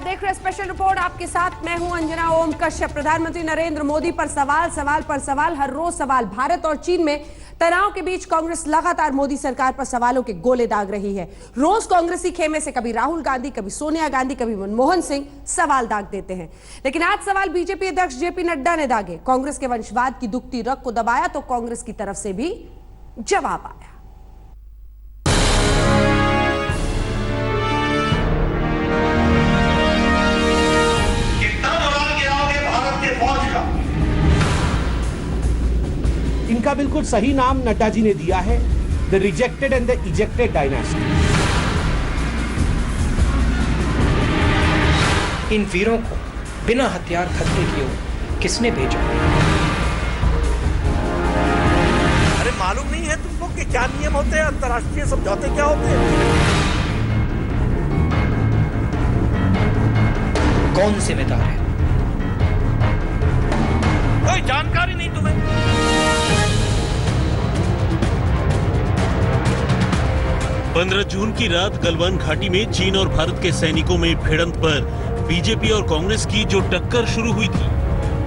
देख रहे special report, आपके साथ मैं हूं अंजना ओम कश्यप। प्रधानमंत्री नरेंद्र मोदी पर सवाल, सवाल पर सवाल, हर रोज सवाल। भारत और चीन में तनाव के बीच कांग्रेस लगातार मोदी सरकार पर सवालों के गोले दाग रही है। रोज कांग्रेसी खेमे से कभी राहुल गांधी, कभी सोनिया गांधी, कभी मनमोहन सिंह सवाल दाग देते हैं। लेकिन आज सवाल बीजेपी अध्यक्ष जेपी नड्डा ने दागे। कांग्रेस के वंशवाद की दुखती रग को दबाया तो कांग्रेस की तरफ से भी जवाब आया। इनका बिल्कुल सही नाम नड्डा जी ने दिया है, the rejected and the ejected dynasty. इन वीरों को बिना हथियार खतरे किए किसने भेजा? अरे मालूम नहीं है तुमको कि क्या नियम होते हैं, अंतर्राष्ट्रीय समझौते क्या होते हैं? कौन जिम्मेदार है? कोई जानकारी नहीं तुम्हें? 15 जून की रात गलवान घाटी में चीन और भारत के सैनिकों में भिड़ंत पर बीजेपी और कांग्रेस की जो टक्कर शुरू हुई थी,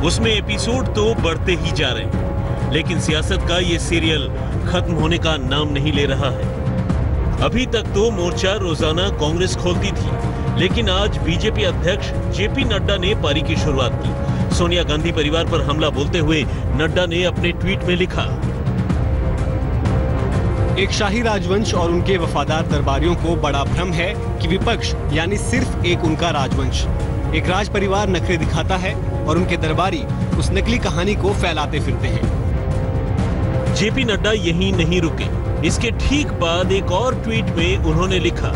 उसमें एपिसोड तो बढ़ते ही जा रहे हैं, लेकिन सियासत का ये सीरियल खत्म होने का नाम नहीं ले रहा है। अभी तक तो मोर्चा रोजाना कांग्रेस खोलती थी, लेकिन आज बीजेपी अध्यक्ष जेपी नड्डा ने पारी की शुरुआत की। सोनिया गांधी परिवार पर हमला बोलते हुए नड्डा ने अपने ट्वीट में लिखा, एक शाही राजवंश और उनके वफादार दरबारियों को बड़ा भ्रम है कि विपक्ष यानी सिर्फ एक उनका राजवंश, एक राज परिवार नखरे दिखाता है और उनके दरबारी उस नकली कहानी को फैलाते फिरते हैं। जेपी नड्डा यहीं नहीं रुके। इसके ठीक बाद एक और ट्वीट में उन्होंने लिखा,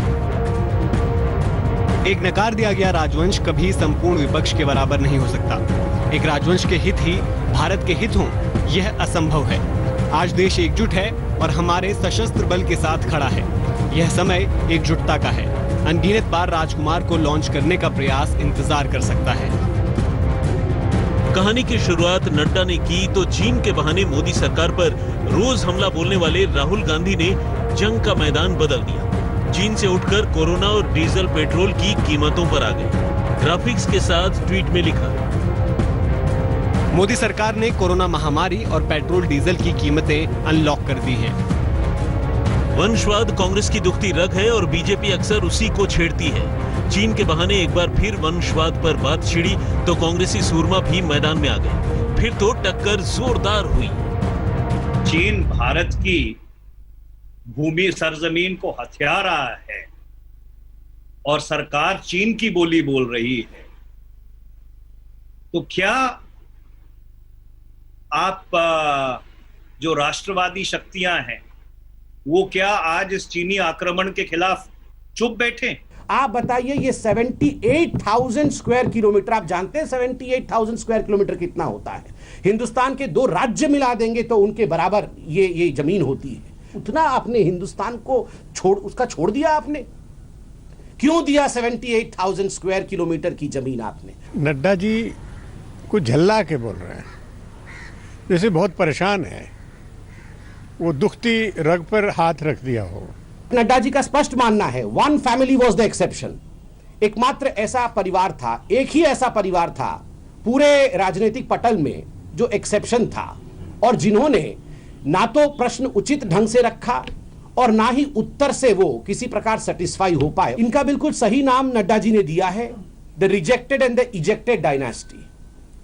एक नकार दिया गया राजवंश कभी संपूर्ण विपक्ष के बराबर नहीं हो सकता। एक राजवंश के हित ही भारत के हित हों, यह असंभव है। आज देश एकजुट है और हमारे सशस्त्र बल के साथ खड़ा है। यह समय एकजुटता का है। अनगिनत बार राजकुमार को लॉन्च करने का प्रयास इंतजार कर सकता है। कहानी की शुरुआत नड्डा ने की तो चीन के बहाने मोदी सरकार पर रोज हमला बोलने वाले राहुल गांधी ने जंग का मैदान बदल दिया। चीन से उठकर कोरोना और डीजल पेट्रोल की कीमतों पर आ गए। ग्राफिक्स के साथ ट्वीट में लिखा, मोदी सरकार ने कोरोना महामारी और पेट्रोल डीजल की कीमतें अनलॉक कर दी हैं। वंशवाद कांग्रेस की दुखती रग है और बीजेपी अक्सर उसी को छेड़ती है। चीन के बहाने एक बार फिर वंशवाद पर बात छिड़ी तो कांग्रेसी सूरमा भी मैदान में आ गए। फिर तो टक्कर जोरदार हुई। चीन भारत की भूमि सरजमीन को हथिया रहा है और सरकार चीन की बोली बोल रही है, तो क्या आप जो राष्ट्रवादी शक्तियां हैं वो क्या आज इस चीनी आक्रमण के खिलाफ चुप बैठे? आप बताइए, ये 78,000 स्क्वायर किलोमीटर, आप जानते हैं 78,000 स्क्वायर किलोमीटर कितना होता है? हिंदुस्तान के 2 राज्य मिला देंगे तो उनके बराबर ये जमीन होती है। उतना आपने हिंदुस्तान को छोड़ दिया। आपने क्यों दिया 78,000 स्क्वायर किलोमीटर की जमीन आपने? नड्डा जी कुछ झल्ला के बोल रहे हैं, जैसे बहुत परेशान है, वो दुखती रग पर हाथ रख दिया हो। नड्डा जी का स्पष्ट मानना है, one family was the exception. एकमात्र ऐसा परिवार था, एक ही ऐसा परिवार था पूरे राजनीतिक पटल में जो एक्सेप्शन था और जिन्होंने ना तो प्रश्न उचित ढंग से रखा और ना ही उत्तर से वो किसी प्रकार सेटिस्फाई हो पाए। इनका बिल्कुल सही नाम नड्डा जी ने दिया है, the rejected and the ejected dynasty.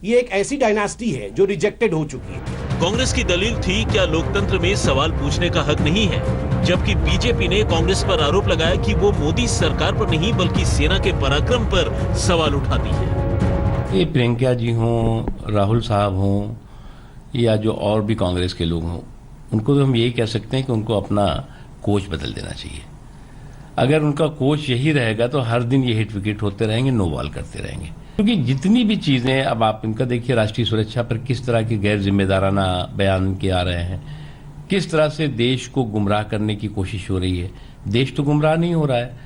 ये एक ऐसी डायनास्टी है जो रिजेक्टेड हो चुकी है। कांग्रेस की दलील थी, क्या लोकतंत्र में सवाल पूछने का हक नहीं है, जबकि बीजेपी ने कांग्रेस पर आरोप लगाया कि वो मोदी सरकार पर नहीं बल्कि सेना के पराक्रम पर सवाल उठाती है। ये प्रियंका जी हों, राहुल साहब हों या जो और भी कांग्रेस के लोग हों, उनको तो हम यही कह सकते हैं कि उनको अपना कोच बदल देना चाहिए। अगर उनका कोच यही रहेगा तो हर दिन ये हिट विकेट होते रहेंगे, नो बॉल करते रहेंगे। क्योंकि जितनी भी चीजें, अब आप इनका देखिए, राष्ट्रीय सुरक्षा पर किस तरह के गैर जिम्मेदाराना बयान के आ रहे हैं, किस तरह से देश को गुमराह करने की कोशिश हो रही है। देश तो गुमराह नहीं हो रहा है,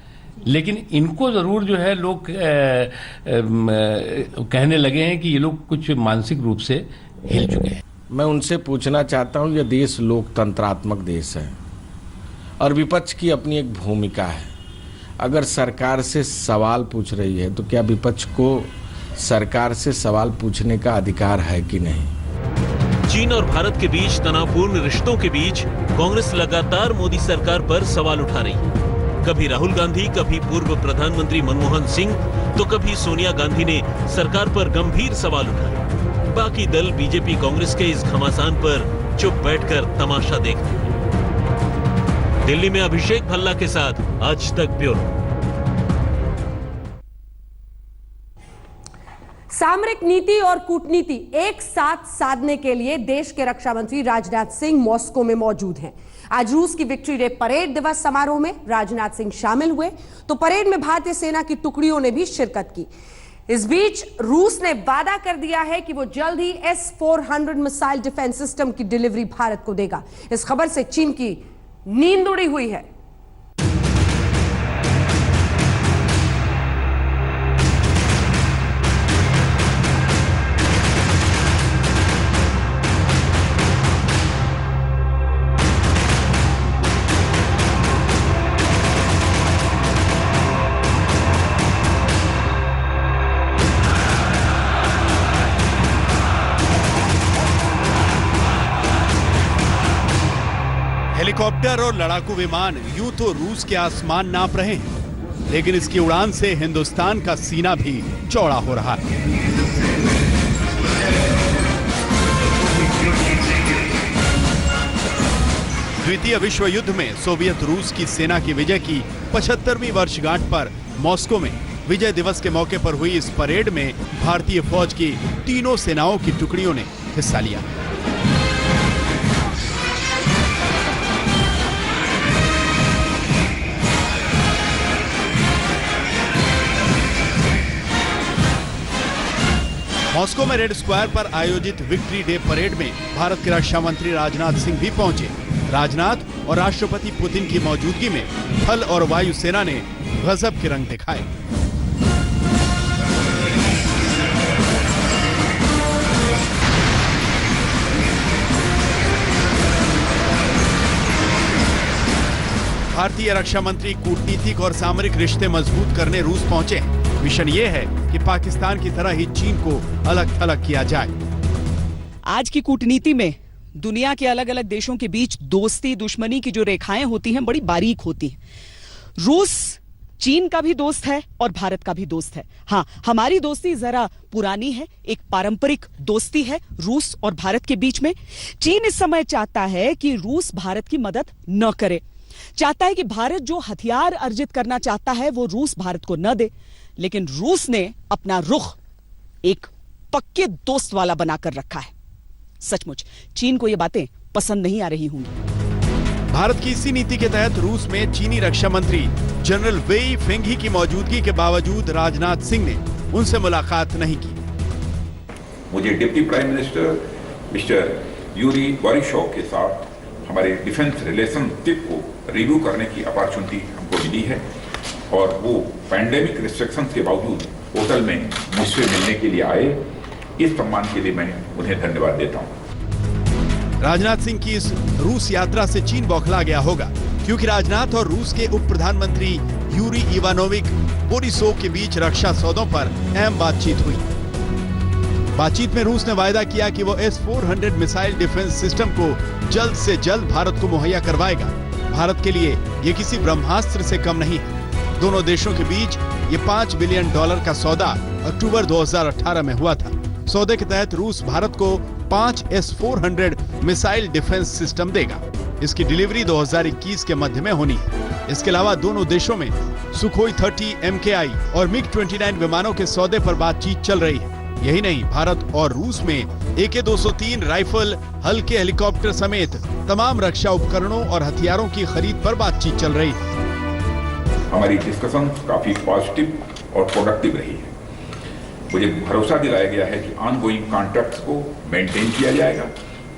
लेकिन इनको जरूर जो है लोग कहने लगे हैं कि ये लोग कुछ मानसिक रूप से हिल चुके हैं। मैं उनसे पूछना चाहता हूं, यह देश लोकतंत्रात्मक देश है और विपक्ष की अपनी एक भूमिका है। अगर सरकार से सवाल पूछ रही है तो क्या विपक्ष को सरकार से सवाल पूछने का अधिकार है कि नहीं? चीन और भारत के बीच तनावपूर्ण रिश्तों के बीच कांग्रेस लगातार मोदी सरकार पर सवाल उठा रही है। कभी राहुल गांधी, कभी पूर्व प्रधानमंत्री मनमोहन सिंह, तो कभी सोनिया गांधी ने सरकार पर गंभीर सवाल उठाए। बाकी दल बीजेपी कांग्रेस के इस घमासान पर चुप बैठकर तमाशा देखते हैं। दिल्ली में अभिषेक भल्ला के साथ आज तक ब्यूरो। सामरिक नीति और कूटनीति एक साथ साधने के लिए देश के रक्षा मंत्री राजनाथ सिंह मॉस्को में मौजूद हैं। आज रूस की विक्ट्री डे परेड दिवस समारोह में राजनाथ सिंह शामिल हुए तो परेड में भारतीय सेना की टुकड़ियों ने भी शिरकत की। इस बीच रूस ने वादा कर दिया है कि वो जल्द ही S-400 मिसाइल डिफेंस सिस्टम की डिलीवरी भारत को देगा। इस खबर से चीन की नींद उड़ी हुई है। हेलीकॉप्टर और लड़ाकू विमान यूं तो रूस के आसमान नाप रहे हैं, लेकिन इसकी उड़ान से हिंदुस्तान का सीना भी चौड़ा हो रहा है। द्वितीय विश्व युद्ध में सोवियत रूस की सेना की विजय की 75वीं वर्षगांठ पर मॉस्को में विजय दिवस के मौके पर हुई इस परेड में भारतीय फौज की तीनों सेनाओं की टुकड़ियों ने हिस्सा लिया। मॉस्को में रेड स्क्वायर पर आयोजित विक्ट्री डे परेड में भारत के रक्षा मंत्री राजनाथ सिंह भी पहुंचे। राजनाथ और राष्ट्रपति पुतिन की मौजूदगी में थल और वायु सेना ने गजब के रंग दिखाए। भारतीय रक्षा मंत्री कूटनीतिक और सामरिक रिश्ते मजबूत करने रूस पहुंचे हैं। मिशन ये है कि पाकिस्तान की तरह ही चीन को अलग थलग किया जाए। आज की कूटनीति में दुनिया के अलग अलग देशों के बीच दोस्ती दुश्मनी की जो रेखाएं होती हैं बड़ी बारीक होती हैं। रूस चीन का भी दोस्त है और भारत का भी दोस्त है। हाँ, हमारी दोस्ती जरा पुरानी है, एक पारंपरिक दोस्ती है रूस और भारत के बीच में। चीन इस समय चाहता है कि रूस भारत की मदद न करे, चाहता है कि भारत जो हथियार अर्जित करना चाहता है वो रूस भारत को न दे। लेकिन रूस ने अपना रुख एक पक्के दोस्त वाला बनाकर रखा है। सचमुच चीन को ये बातें पसंद नहीं आ रही होंगी। भारत की इसी नीति के तहत रूस में चीनी रक्षा मंत्री जनरल वेई फेंघी की मौजूदगी के बावजूद राजनाथ सिंह ने उनसे मुलाकात नहीं की। मुझे deputy prime minister mister Yuri Borisov के साथ हमारे डिफेंस रिलेशनशिप को रिव्यू करने की अपॉर्चुनिटी हमको मिली है और वो पैंडेमिक रिस्ट्रिक्शंस के बावजूद होटल में मुझसे मिलने के लिए आए। इस सम्मान के लिए मैं उन्हें धन्यवाद देता हूं। राजनाथ सिंह की इस रूस यात्रा से चीन बौखला गया होगा, क्योंकि राजनाथ और रूस के उप प्रधानमंत्री यूरी इवानोविक बोरिसोव के बीच रक्षा सौदों पर अहम बातचीत हुई। बातचीत में रूस ने वायदा किया कि वो S-400 मिसाइल डिफेंस सिस्टम को जल्द से जल्द भारत को मुहैया करवाएगा। भारत के लिए ये किसी ब्रह्मास्त्र से कम नहीं है। दोनों देशों के बीच ये $5 बिलियन का सौदा अक्टूबर 2018 में हुआ था। सौदे के तहत रूस भारत को 5 S-400 मिसाइल डिफेंस सिस्टम देगा। इसकी डिलीवरी 2021 के मध्य में होनी है। इसके अलावा दोनों देशों में सुखोई 30 MKI और MiG-29 विमानों के सौदे पर बातचीत चल रही है। यही नहीं, भारत और रूस में AK-203 राइफल, हल्के हेलीकॉप्टर समेत तमाम रक्षा उपकरणों और हथियारों की खरीद पर बातचीत चल रही है। हमारी डिस्कशन काफी पॉजिटिव और प्रोडक्टिव रही है। मुझे भरोसा दिलाया गया है कि ऑनगोइंग कॉन्ट्रैक्ट्स को मेंटेन किया जाएगा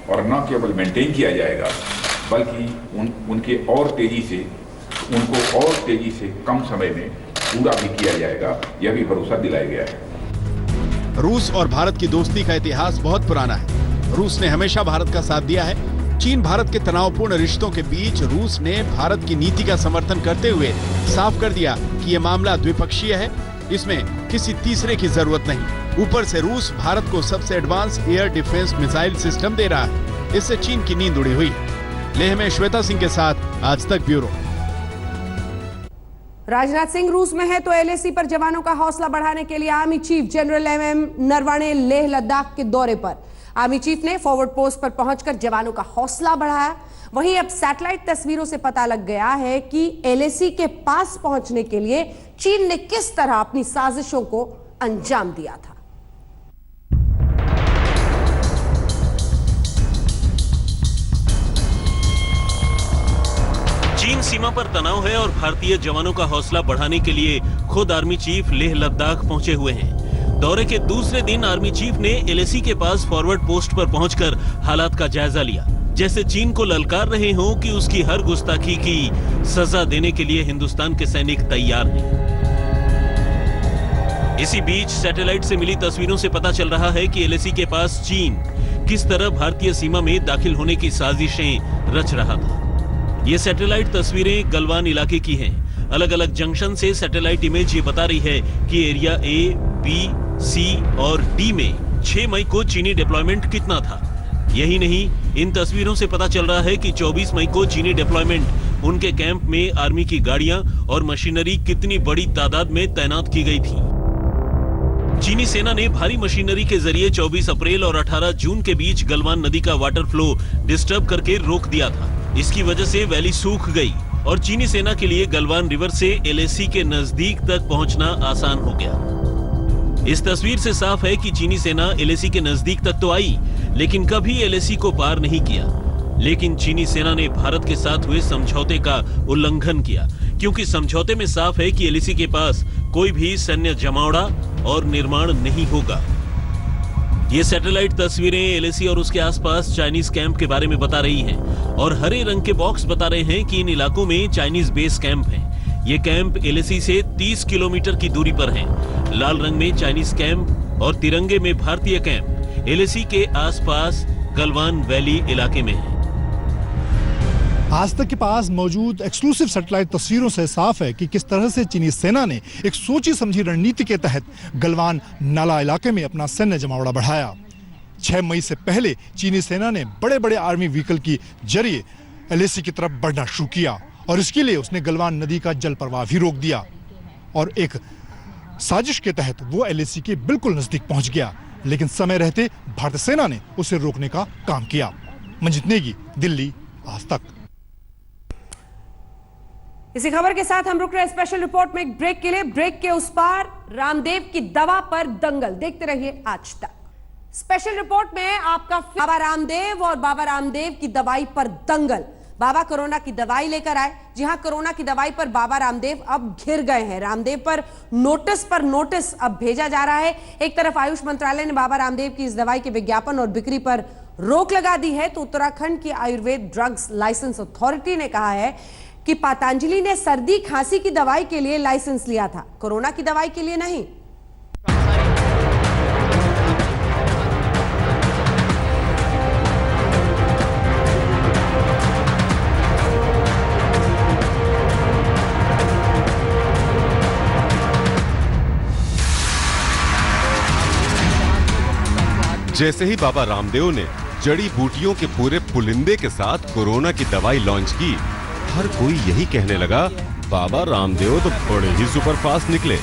और न केवल मेंटेन किया जाएगा बल्कि उनको और तेजी से कम समय में पूरा भी किया जाएगा, यह भी भरोसा दिलाया गया है। रूस और भारत की दोस्ती का इतिहास बहुत पुराना है। रूस ने हमेशा भारत का साथ दिया है। चीन भारत के तनावपूर्ण रिश्तों के बीच रूस ने भारत की नीति का समर्थन करते हुए साफ कर दिया कि ये मामला द्विपक्षीय है, इसमें किसी तीसरे की जरूरत नहीं। ऊपर से रूस भारत को सबसे advance air defence missile system दे रहा है। इससे चीन की नींद उड़ी हुई है। लेह में श्वेता सिंह के साथ आज तक ब्यूरो। राजनाथ सिंह रूस में है तो एलएसी पर जवानों का हौसला बढ़ाने के लिए army chief general MM Naravane Leh Ladakh के दौरे पर। आर्मी चीफ ने फॉरवर्ड पोस्ट पर पहुंचकर जवानों का हौसला बढ़ाया। वहीं अब सैटेलाइट तस्वीरों से पता लग गया है कि एलएसी के पास पहुंचने के लिए चीन ने किस तरह अपनी साजिशों को अंजाम दिया था। चीन सीमा पर तनाव है और भारतीय जवानों का हौसला बढ़ाने के लिए खुद आर्मी चीफ लेह लद्दाख पहुंचे हुए हैं। दौरे के दूसरे दिन आर्मी चीफ ने एलएसी के पास फॉरवर्ड पोस्ट पर पहुंचकर हालात का जायजा लिया, जैसे चीन को ललकार रहे हों कि उसकी हर गुस्ताखी की सजा देने के लिए हिंदुस्तान के सैनिक तैयार हैं। इसी बीच सैटेलाइट से मिली तस्वीरों से पता चल रहा है कि एलएसी के पास चीन किस तरह भारतीय सीमा में दाखिल होने की साजिशें रच रहा था। ये सैटेलाइट तस्वीरें गलवान इलाके की हैं। अलग अलग जंक्शन से सैटेलाइट इमेज ये बता रही है कि एरिया ए, बी, सी और डी में 6 मई को चीनी डिप्लॉयमेंट कितना था। यही नहीं, इन तस्वीरों से पता चल रहा है कि 24 मई को चीनी डिप्लॉयमेंट उनके कैंप में आर्मी की गाड़ियां और मशीनरी कितनी बड़ी तादाद में तैनात की गई थी। चीनी सेना ने भारी मशीनरी के जरिए 24 अप्रैल और 18 जून के बीच गलवान नदी का वाटर फ्लो डिस्टर्ब करके रोक दिया था। इसकी वजह से वैली सूख गई और चीनी सेना के लिए गलवान रिवर से एलएसी के नजदीक तक पहुंचना आसान हो गया। इस तस्वीर से साफ है कि चीनी सेना एलएसी के नजदीक तक तो आई, लेकिन कभी एलएसी को पार नहीं किया। लेकिन चीनी सेना ने भारत के साथ हुए समझौते का उल्लंघन किया, क्योंकि समझौते में साफ है कि एलएसी के पास कोई भी सैन्य जमावड़ा और निर्माण नहीं होगा। ये सैटेलाइट तस्वीरें एलएसी और उसके आसपास चाइनीज कैंप के बारे में बता रही हैं और हरे रंग के बॉक्स बता रहे हैं कि इन इलाकों में चाइनीज बेस कैंप हैं। ये कैंप एलएसी से 30 किलोमीटर की दूरी पर हैं। लाल रंग में चाइनीज कैंप और तिरंगे में भारतीय कैंप एलएसी के आसपास गलवान वैली इलाके में है। आज तक के पास मौजूद एक्सक्लूसिव सैटेलाइट तस्वीरों से साफ है कि किस तरह से चीनी सेना ने एक सोची समझी रणनीति के तहत गलवान नाला इलाके में अपना सैन्य जमावड़ा बढ़ाया। 6 मई से पहले चीनी सेना ने बड़े बड़े आर्मी व्हीकल की जरिए एलएसी की तरफ बढ़ना शुरू किया और इसके लिए उसने गलवान नदी का जल प्रवाह भी रोक दिया और एक साजिश के तहत वो एलएसी के बिल्कुल नजदीक पहुंच गया। लेकिन समय रहते भारतीय सेना ने उसे रोकने का काम किया। मंजित नेगी, दिल्ली, आज तक। इसी खबर के साथ हम रुक रहे हैं स्पेशल रिपोर्ट में एक ब्रेक के लिए। ब्रेक के उस पार रामदेव की दवा पर दंगल, देखते रहिए आज तक। स्पेशल रिपोर्ट में आपका बाबा रामदेव और बाबा रामदेव की दवाई पर दंगल। बाबा कोरोना की दवाई लेकर आए। जी हां, कोरोना की दवाई पर बाबा रामदेव अब घिर गए हैं। रामदेव पर नोटिस अब भेजा जा रहा है। एक तरफ आयुष मंत्रालय ने बाबा रामदेव की इस दवाई के विज्ञापन और बिक्री पर रोक लगा दी है, तो उत्तराखंड की आयुर्वेद ड्रग्स लाइसेंस अथॉरिटी ने कहा है कि पतंजलि ने सर्दी खांसी की दवाई के लिए लाइसेंस लिया था, कोरोना की दवाई के लिए नहीं। जैसे ही बाबा रामदेव ने जड़ी बूटियों के पूरे पुलिंदे के साथ कोरोना की दवाई लॉन्च की, हर कोई यही कहने लगा, बाबा रामदेव तो बड़े ही सुपरफास्ट निकले।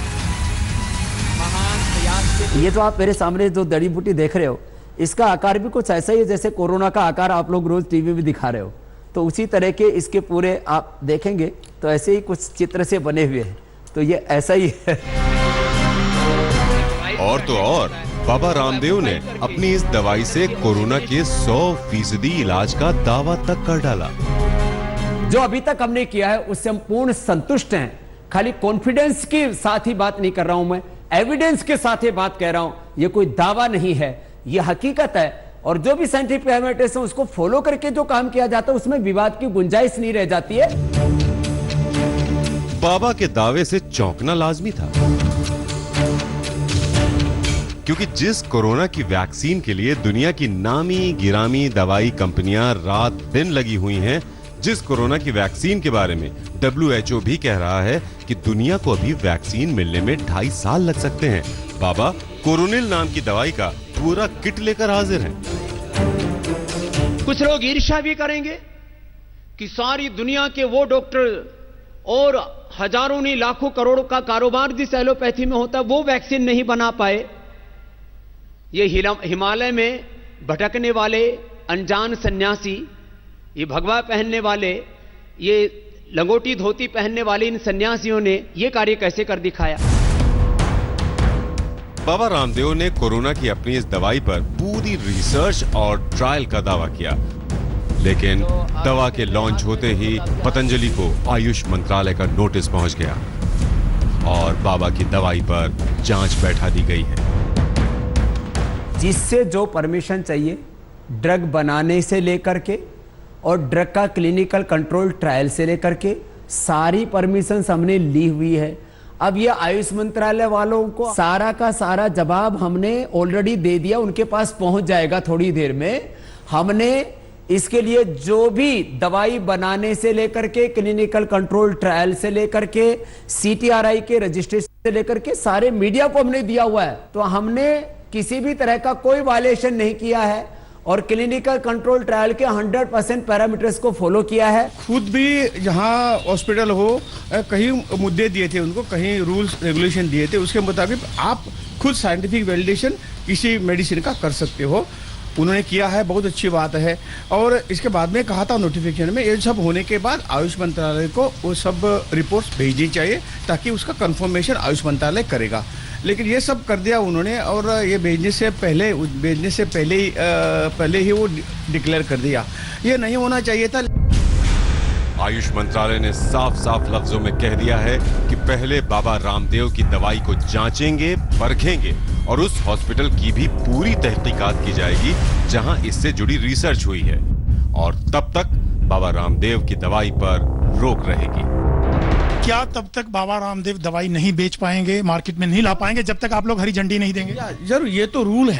ये तो आप मेरे सामने जो जड़ी बूटी देख रहे हो, इसका आकार भी कुछ ऐसा ही है जैसे कोरोना का आकार आप लोग रोज टीवी में दिखा रहे हो। तो उसी तरह के इसके पूरे आप देखेंगे तो ऐसे ही कुछ चित्र से बने हुए हैं, तो ये ऐसा ही है। और तो और बाबा रामदेव ने अपनी इस दवाई से कोरोना के 100% इलाज का दावा तक कर डाला। जो अभी तक हमने किया है उससे हम पूर्ण संतुष्ट हैं। खाली कॉन्फिडेंस के साथ ही बात नहीं कर रहा हूं मैं, एविडेंस के साथ ही बात कह रहा हूं। ये कोई दावा नहीं है, ये हकीकत है। और जो भी साइंटिफिक एविडेंस है उसको फॉलो करके जो काम किया जाता है उसमें विवाद की गुंजाइश नहीं रह जाती है। बाबा के दावे से चौंकना लाजमी था। क्योंकि जिस कोरोना की वैक्सीन के लिए दुनिया की नामी गिरामी दवाई कंपनियां रात दिन लगी हुई हैं, जिस कोरोना की वैक्सीन के बारे में WHO भी कह रहा है कि दुनिया को अभी वैक्सीन मिलने में 2.5 साल लग सकते हैं, बाबा कोरोनिल नाम की दवाई का पूरा किट लेकर हाजिर हैं। कुछ लोग ईर्ष्या भी करेंगे कि सारी दुनिया के वो डॉक्टर और हजारों नहीं लाखों करोड़ों का कारोबार जिस एलोपैथी में होता है वो वैक्सीन नहीं बना पाए। ये हिमालय में भटकने वाले अनजान सन्यासी, ये भगवा पहनने वाले, ये लंगोटी धोती पहनने वाले इन सन्यासियों ने ये कार्य कैसे कर दिखाया। बाबा रामदेव ने कोरोना की अपनी इस दवाई पर पूरी रिसर्च और ट्रायल का दावा किया, लेकिन दवा के लॉन्च होते ही पतंजलि को आयुष मंत्रालय का नोटिस पहुंच गया और बाबा की दवाई पर जांच बैठा दी गई है। जिससे जो परमिशन चाहिए ड्रग बनाने से लेकर के और ड्रग का क्लिनिकल कंट्रोल ट्रायल से लेकर के सारी परमिशन हमने ली हुई है। अब ये आयुष मंत्रालय वालों को सारा का सारा जवाब हमने ऑलरेडी दे दिया, उनके पास पहुंच जाएगा थोड़ी देर में। हमने इसके लिए जो भी दवाई बनाने से लेकर के क्लिनिकल कंट्रोल ट्रायल से लेकर के CTRI के रजिस्ट्रेशन से लेकर के सारे मीडिया को हमने दिया हुआ है। तो हमने किसी भी तरह का कोई वायलेशन नहीं किया है और क्लिनिकल कंट्रोल ट्रायल के 100% पैरामीटर्स को फॉलो किया है। खुद भी जहां हॉस्पिटल हो कहीं मुद्दे दिए थे उनको, कहीं रूल्स रेगुलेशन दिए थे, उसके मुताबिक आप खुद साइंटिफिक वैलिडेशन किसी मेडिसिन का कर सकते हो। उन्होंने किया है, बहुत अच्छी बात है। और इसके बाद में कहा था नोटिफिकेशन में, ये सब होने के बाद आयुष मंत्रालय को वो सब रिपोर्ट्स भेजनी चाहिए ताकि उसका कंफर्मेशन आयुष मंत्रालय करेगा। लेकिन ये सब कर दिया उन्होंने और ये भेजने से पहले ही वो डिक्लेयर कर दिया। ये नहीं होना चाहिए था। आयुष मंत्रालय ने साफ साफ लफ्जों में कह दिया है कि पहले बाबा रामदेव की दवाई को जांचेंगे, परखेंगे और उस हॉस्पिटल की भी पूरी तहकीकात की जाएगी जहां इससे जुड़ी रिसर्च हुई है, और तब तक बाबा रामदेव की दवाई पर रोक रहेगी। क्या तब तक बाबा रामदेव दवाई नहीं बेच पाएंगे, मार्केट में नहीं ला पाएंगे जब तक आप लोग हरी झंडी नहीं देंगे? जरूर, ये तो रूल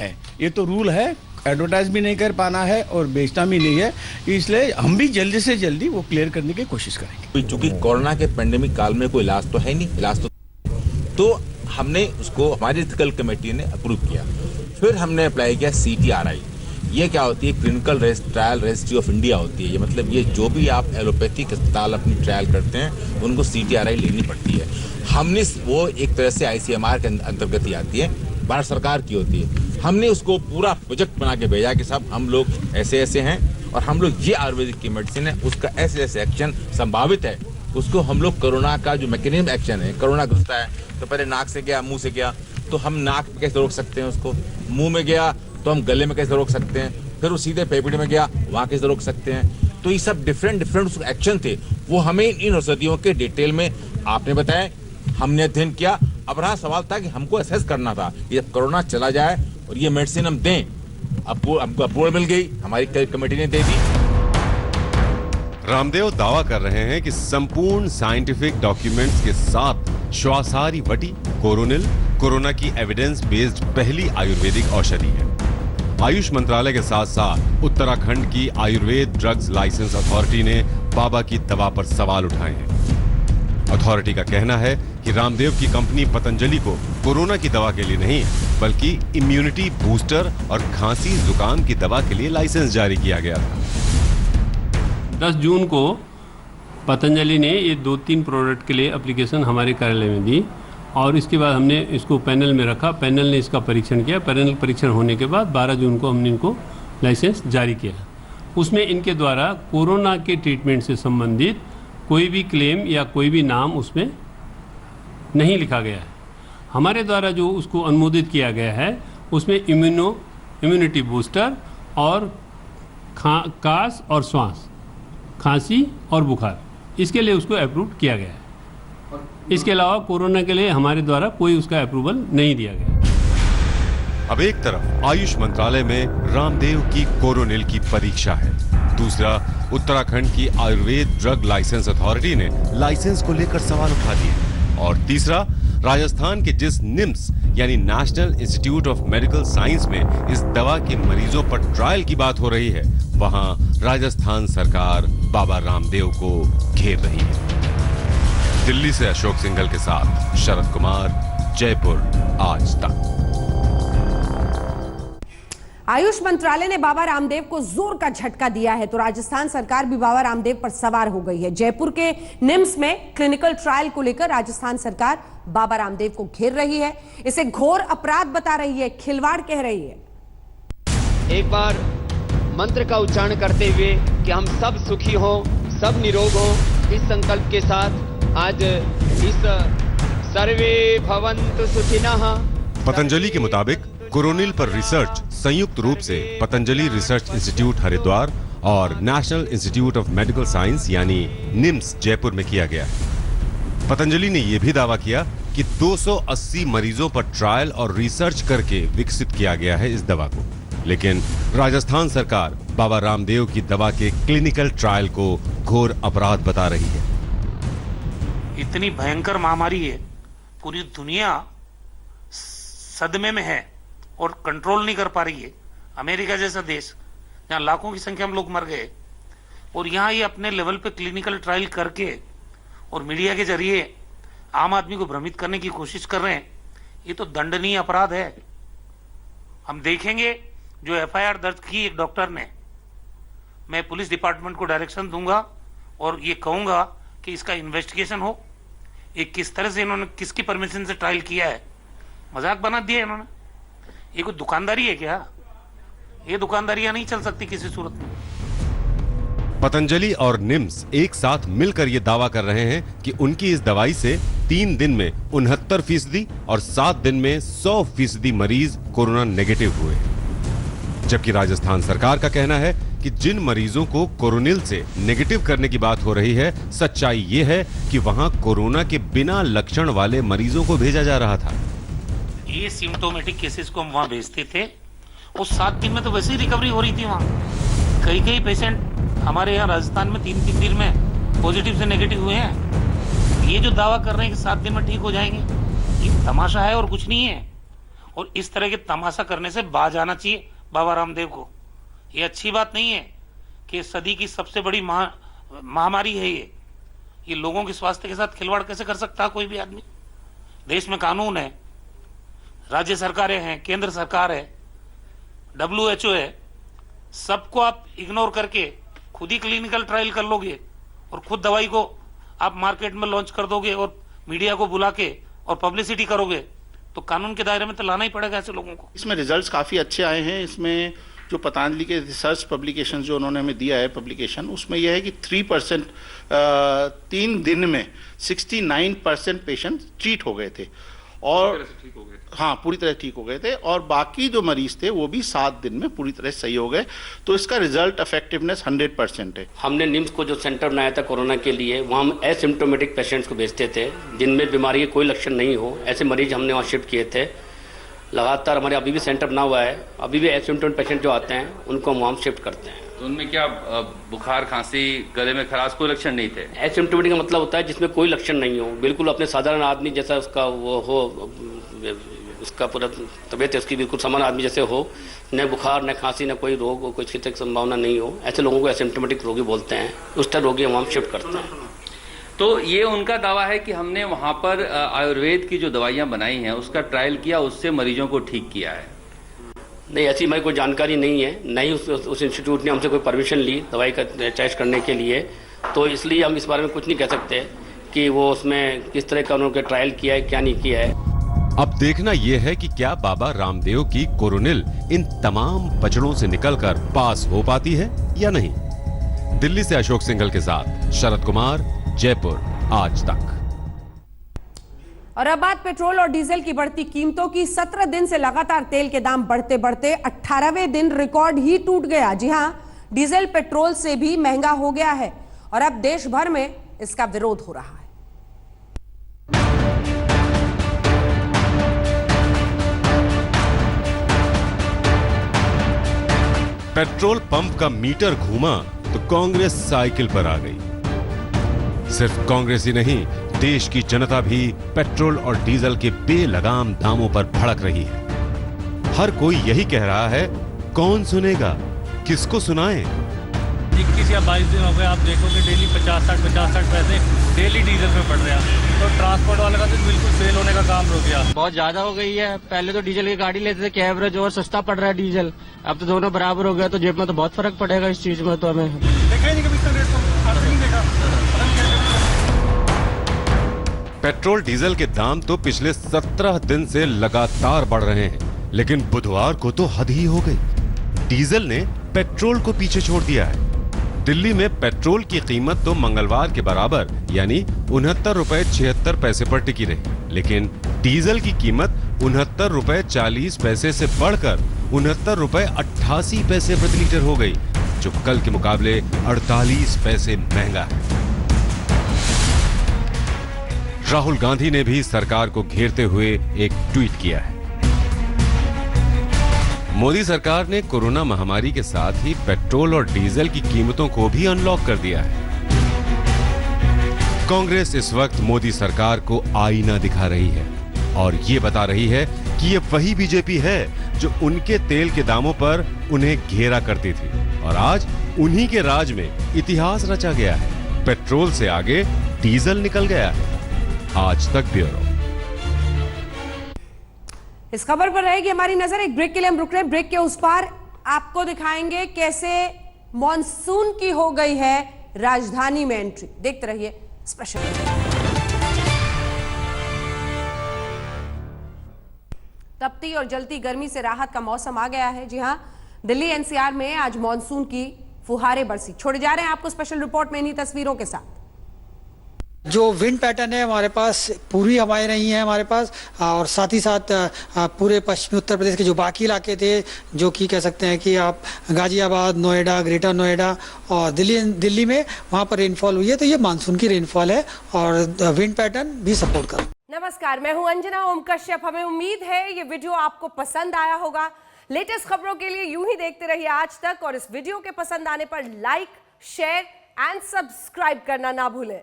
है, एडवर्टाइज भी नहीं कर पाना है और बेचना भी नहीं है, इसलिए हम भी जल्दी से जल्दी वो क्लियर करने की कोशिश करेंगे। क्योंकि कोरोना के पेंडेमिक काल में कोई इलाज तो है नहीं, इलाज तो हमने उसको हमारी एथिकल कमेटी ने अप्रूव किया। फिर हमने अप्लाई किया CTRI। ये क्या होती है? Clinical trial registry of India होती है। ये मतलब ये जो भी आप एलोपैथिक अस्पताल अपनी ट्रायल करते हैं उनको CTRI लेनी पड़ती है। हमने वो एक तरह से ICMR के अंतर्गत ही आती है, भारत सरकार की होती है। हमने उसको पूरा प्रोजेक्ट बना के भेजा कि साहब हम लोग ऐसे ऐसे हैं और हम लोग ये आयुर्वेदिक की मेडिसिन है, उसका ऐसे ऐसे एक्शन संभावित है। उसको हम लोग कोरोना का जो मैकेनिज्म एक्शन है, कोरोना घुसता है तो पहले नाक से गया, मुंह से गया, तो हम नाक में कैसे रोक सकते हैं उसको, मुंह में गया तो हम गले में कैसे रोक सकते हैं, फिर वो सीधे फेफड़े में गया वहाँ कैसे रोक सकते हैं। तो ये सब डिफरेंट एक्शन थे, वो हमें इन औषधियों के डिटेल में आपने बताया, हमने अध्ययन किया। अब रहा सवाल था कि हमको असेस करना था कि जब कोरोना चला जाए और ये मेडिसिन हम दें। हमको अप्रूवल मिल गई, हमारी कमेटी ने दे दी। रामदेव दावा कर रहे हैं कि संपूर्ण साइंटिफिक डॉक्यूमेंट्स के साथ श्वासारी वटी कोरोनिल कोरोना की एविडेंस बेस्ड पहली आयुर्वेदिक औषधि है। आयुष मंत्रालय के साथ साथ उत्तराखंड की आयुर्वेद ड्रग्स लाइसेंस अथॉरिटी ने बाबा की दवा पर सवाल उठाए हैं। अथॉरिटी का कहना है कि रामदेव की कंपनी पतंजलि को कोरोना की दवा के लिए नहीं बल्कि इम्यूनिटी बूस्टर और खांसी जुकाम की दवा के लिए लाइसेंस जारी किया गया था। 10 जून को पतंजलि ने ये 2-3 प्रोडक्ट के लिए एप्लीकेशन हमारे कार्यालय में दी और इसके बाद हमने इसको पैनल में रखा। पैनल ने इसका परीक्षण किया। पैनल परीक्षण होने के बाद 12 जून को हमने इनको लाइसेंस जारी किया। उसमें इनके द्वारा कोरोना के ट्रीटमेंट से संबंधित कोई भी क्लेम या कोई भी नाम उसमें नहीं लिखा गया है। हमारे द्वारा जो उसको अनुमोदित किया गया है उसमें इम्यूनिटी बूस्टर और कास और श्वास, खांसी और बुखार, इसके लिए उसको अप्रूव किया गया है। इसके अलावा कोरोना के लिए हमारे द्वारा कोई उसका अप्रूवल नहीं दिया गया। अब एक तरफ आयुष मंत्रालय में रामदेव की कोरोनिल की परीक्षा है, दूसरा उत्तराखंड की आयुर्वेद ड्रग लाइसेंस अथॉरिटी ने लाइसेंस को लेकर सवाल उठा दिए और तीसरा राजस्थान के जिस निम्स यानी national institute of medical science में इस दवा के मरीजों पर ट्रायल की बात हो रही है, वहां राजस्थान सरकार बाबा रामदेव को घेर रही है। दिल्ली से अशोक सिंघल के साथ शरद कुमार, जयपुर आज तक। आयुष मंत्रालय ने बाबा रामदेव को जोर का झटका दिया है तो राजस्थान सरकार भी बाबा रामदेव पर सवार हो गई है। जयपुर के निम्स में क्लिनिकल ट्रायल को लेकर राजस्थान सरकार बाबा रामदेव को घेर रही है, इसे घोर अपराध बता रही है, खिलवाड़ कह रही है। एक बार मंत्र का उच्चारण करते हुए कि हम सब सुखी हों, सब निरोग हों, इस संकल्प के साथ आज इस सर्वे भवन्तु सुखिनः। पतंजलि के मुताबिक कोरोनिल पर रिसर्च संयुक्त रूप से पतंजलि रिसर्च इंस्टीट्यूट हरिद्वार और national institute of medical science यानी निम्स जयपुर में किया गया। पतंजलि ने यह भी दावा किया कि 280 मरीजों पर ट्रायल और रिसर्च करके विकसित किया गया है इस दवा को, लेकिन राजस्थान सरकार बाबा रामदेव की दवा के क्लिनिकल ट्रायल को घोर अपराध बता रही है। इतनी भयंकर महामारी है, पूरी दुनिया सदमे में है और कंट्रोल नहीं कर पा रही है। अमेरिका जैसा देश जहां लाखों की संख्या में लोग मर गए और यहाँ ये अपने लेवल पे क्लिनिकल ट्रायल करके और मीडिया के जरिए आम आदमी को भ्रमित करने की कोशिश कर रहे हैं, ये तो दंडनीय अपराध है। हम देखेंगे जो एफआईआर दर्ज की एक डॉक्टर ने, मैं पुलिस डिपार्टमेंट को डायरेक्शन दूंगा और ये कहूंगा कि इसका इन्वेस्टिगेशन हो, ये किस तरह से इन्होंने किसकी परमिशन से ट्रायल किया है। मजाक बना दिया इन्होंने। ये कोई दुकानदारी है क्या? ये दुकानदारियां नहीं चल सकती किसी सूरत में। पतंजलि और निम्स एक साथ मिलकर ये दावा कर रहे हैं कि उनकी इस दवाई से 3 दिन में 69% और 7 दिन में 100% मरीज कोरोना नेगेटिव हुए, जबकि राजस्थान सरकार का कहना है कि जिन मरीजों को कोरोनिल से नेगेटिव करने की बात हो रही है, सच्चाई ये है कि वहां कोरोना के बिना लक्षण वाले मरीजों को भेजा जा रहा था। ये सिम्टोमेटिक केसेस को हम वहां भेजते थे और 7 दिन में तो वैसे ही रिकवरी हो रही थी। वहां कई पेशेंट हमारे यहाँ राजस्थान में 3 दिन में पॉजिटिव से नेगेटिव हुए हैं। ये जो दावा कर रहे हैं कि 7 दिन में ठीक हो जाएंगे, ये तमाशा है और कुछ नहीं है। और इस तरह के तमाशा करने से बाज आना चाहिए बाबा रामदेव को। ये अच्छी बात नहीं है कि सदी की सबसे बड़ी महामारी है ये लोगों के स्वास्थ्य के साथ खिलवाड़ कैसे कर सकता है कोई भी आदमी। देश में कानून है, राज्य सरकारें हैं, केंद्र सरकार है, WHO है, सबको आप इग्नोर करके खुद ही क्लिनिकल ट्रायल कर लोगे और खुद दवाई को आप मार्केट में लॉन्च कर दोगे और मीडिया को बुला के और पब्लिसिटी करोगे तो कानून के दायरे में तो लाना ही पड़ेगा ऐसे लोगों को। इसमें रिजल्ट्स काफ़ी अच्छे आए हैं। इसमें जो पतंजलि के रिसर्च पब्लिकेशन जो उन्होंने हमें दिया है पब्लिकेशन, उसमें यह है कि 3% 3 दिन में 69% पेशेंट ट्रीट हो गए थे और हाँ पूरी तरह ठीक हो गए थे, और बाकी जो मरीज थे वो भी 7 दिन में पूरी तरह सही हो गए। तो इसका रिजल्ट इफेक्टिवनेस 100% है। हमने निम्स को जो सेंटर बनाया था कोरोना के लिए, वहाँ हम एसिम्टोमेटिक पेशेंट्स को भेजते थे जिनमें बीमारी के कोई लक्षण नहीं हो, ऐसे मरीज हमने वहाँ शिफ्ट किए थे। लगातार हमारे अभी भी सेंटर बना हुआ है, अभी भी एसिम्टोमेटिक पेशेंट जो आते हैं उनको हम वहाँ शिफ्ट करते हैं। तो उनमें क्या बुखार, खांसी, गले में खराश कोई लक्षण नहीं थे? एसिम्टोमेटिक का मतलब होता है जिसमें कोई लक्षण नहीं हो, बिल्कुल अपने साधारण आदमी जैसा उसका वो हो, उसका पूरा तबीयत उसकी बिल्कुल सामान्य आदमी जैसे हो, न बुखार न खांसी न कोई रोग, कोई छिड़क की संभावना नहीं हो, ऐसे लोगों को एसिम्टोमेटिक रोगी बोलते हैं। उस तरह रोगी हम शिफ्ट करते हैं। तो ये उनका दावा है कि हमने वहाँ पर आयुर्वेद की जो दवाइयाँ बनाई हैं उसका ट्रायल किया, उससे मरीजों को ठीक किया है। नहीं, ऐसी हमारी कोई जानकारी नहीं है, नहीं उस इंस्टीट्यूट ने हमसे कोई परमिशन ली दवाई का टेस्ट करने के लिए, तो इसलिए हम इस बारे में कुछ नहीं कह सकते कि वो उसमें किस तरह का उन्होंने ट्रायल किया है, क्या नहीं किया है। अब देखना यह है कि क्या बाबा रामदेव की कोरोनिल इन तमाम बचड़ों से निकलकर पास हो पाती है या नहीं। दिल्ली से अशोक सिंघल के साथ शरद कुमार, जयपुर आज तक। और अब बात पेट्रोल और डीजल की बढ़ती कीमतों की। 17 दिन से लगातार तेल के दाम बढ़ते बढ़ते 18वें दिन रिकॉर्ड ही टूट गया। जी हां, डीजल पेट्रोल से भी महंगा हो गया है और अब देश भर में इसका विरोध हो रहा है। पेट्रोल पंप का मीटर घूमा तो कांग्रेस साइकिल पर आ गई। सिर्फ कांग्रेस ही नहीं, देश की जनता भी पेट्रोल और डीजल के बेलगाम दामों पर भड़क रही है। हर कोई यही कह रहा है, कौन सुनेगा, किसको सुनाएं? 21 या 22 दिन हो गए, आप देखोगे डेली 50-60 पैसे डेली डीजल में पड़ रहे हैं। तो ट्रांसपोर्ट वाले का तो बिल्कुल फेल होने का काम रुक गया। बहुत ज्यादा हो गई है। पहले तो डीजल की गाड़ी लेते थे कि एवरेज और सस्ता पड़ रहा है डीजल, अब तो दोनों बराबर हो गया, तो जेब में तो बहुत फर्क पड़ेगा इस चीज में। तो हमें देखा ही नहीं कभी इतना रेट तो आपने नहीं देखा। पेट्रोल डीजल के दाम तो पिछले 17 दिन से लगातार बढ़ रहे हैं, लेकिन बुधवार को तो हद ही हो गई। डीजल ने पेट्रोल को पीछे छोड़ दिया है। दिल्ली में पेट्रोल की कीमत तो मंगलवार के बराबर यानी 69 रुपए 76 पैसे पर टिकी रही, लेकिन डीजल की कीमत 69 रुपए 40 पैसे से बढ़कर 69 रुपए 88 पैसे प्रति लीटर हो गई, जो कल के मुकाबले 48 पैसे महंगा है। राहुल गांधी ने भी सरकार को घेरते हुए एक ट्वीट किया है। मोदी सरकार ने कोरोना महामारी के साथ ही पेट्रोल और डीजल की कीमतों को भी अनलॉक कर दिया है। कांग्रेस इस वक्त मोदी सरकार को आईना दिखा रही है और ये बता रही है कि ये वही बीजेपी है जो उनके तेल के दामों पर उन्हें घेरा करती थी, और आज उन्हीं के राज में इतिहास रचा गया है। पेट्रोल से आगे डीजल निकल गया है। आज तक ब्यूरो। इस खबर पर रहेगी हमारी नजर। एक ब्रेक के लिए हम रुक रहे हैं। ब्रेक के उस पार आपको दिखाएंगे कैसे मॉनसून की हो गई है राजधानी में एंट्री। देखते रहिए स्पेशल। तपती और जलती गर्मी से राहत का मौसम आ गया है। जी हां, दिल्ली एनसीआर में आज मॉनसून की फुहारें बरसी। छोड़े जा रहे हैं आपको स्पेशल रिपोर्ट में इन्हीं तस्वीरों के साथ। जो विंड पैटर्न है हमारे पास पूरी हवाएं रही हैं हमारे पास, और साथ ही साथ पूरे पश्चिमी उत्तर प्रदेश के जो बाकी इलाके थे, जो कि कह सकते हैं कि आप गाजियाबाद, नोएडा, ग्रेटर नोएडा और दिल्ली में वहाँ पर रेनफॉल हुई है। तो ये मानसून की रेनफॉल है और विंड पैटर्न भी सपोर्ट कर। नमस्कार, मैं हूं अंजना ओम कश्यप। हमें उम्मीद है ये वीडियो आपको पसंद आया होगा। लेटेस्ट खबरों के लिए यूं ही देखते रहिए आज तक, और इस वीडियो के पसंद आने पर लाइक, शेयर एंड सब्सक्राइब करना ना भूलें।